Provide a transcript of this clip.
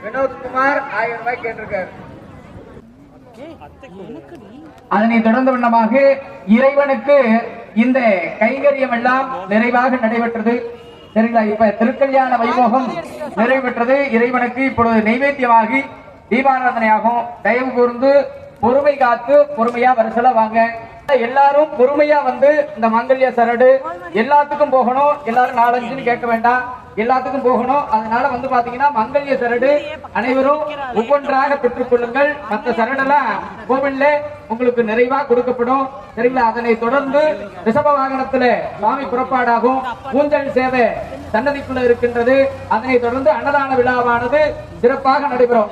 வினோத்குமார் 1000 ரூபாய் கேட்டிருக்காரு. அதனை தொடர்ந்த வண்ணமாக இறைவனுக்கு இந்த கைங்கரியம் எல்லாம் நிறைவாக நடைபெற்றது. சரிங்களா? இப்ப திருக்கல்யாண வைபோகம் நிறைவேற்றது. இறைவனுக்கு இப்பொழுது நைவேத்தியமாகி தீபாராதனையாகும். தயவு கூர்ந்து பொறுமை காத்து பொறுமையா வரிசல வாங்க. எல்லாரும் பொறுமையா வந்து இந்த மங்கல்ய சரடு எல்லாத்துக்கும் போகணும். எல்லாரும் 4-5 கேட்க வேண்டாம், எல்லாத்துக்கும் போகணும். அதனால வந்து பாத்தீங்கன்னா மங்கல்ய சரடு அனைவரும் ஒவ்வொன்றாக பெற்றுக் கொள்ளுங்கள். மற்ற சரடெல்லாம் கோவில்ல உங்களுக்கு நிறைவா கொடுக்கப்படும். சரிங்களா? அதனை தொடர்ந்து ரிஷப வாகனத்துல சுவாமி புறப்பாடாகும். ஊஞ்சல் சேவை சன்னதிக்குள்ள இருக்கின்றது. அதனை தொடர்ந்து அன்னதான விழாவானது சிறப்பாக நடைபெறும்.